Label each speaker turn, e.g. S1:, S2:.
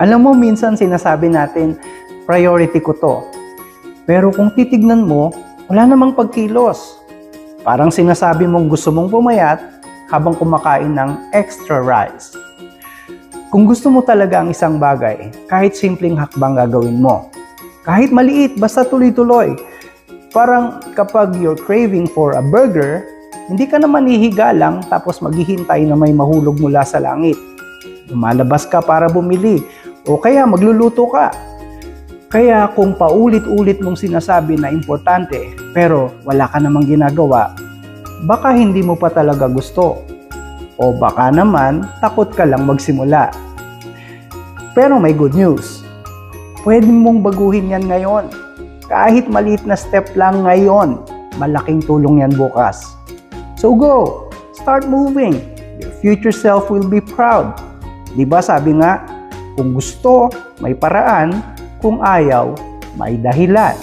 S1: Alam mo, minsan sinasabi natin, priority ko to. Pero kung titignan mo, wala namang pagkilos. Parang sinasabi mong gusto mong pumayat habang kumakain ng extra rice. Kung gusto mo talaga ang isang bagay, kahit simpleng hakbang gagawin mo. Kahit maliit, basta tuloy-tuloy. Parang kapag you're craving for a burger, hindi ka naman hihiga lang tapos maghihintay na may mahulog mula sa langit. Lumalabas ka para bumili o kaya magluluto ka. Kaya kung paulit-ulit mong sinasabi na importante pero wala ka namang ginagawa, baka hindi mo pa talaga gusto. O baka naman takot ka lang magsimula. Pero may good news. Pwede mong baguhin yan ngayon. Kahit maliit na step lang ngayon, malaking tulong yan bukas. So go! Start moving! Your future self will be proud. Diba sabi nga, kung gusto, may paraan. Kung ayaw, may dahilan.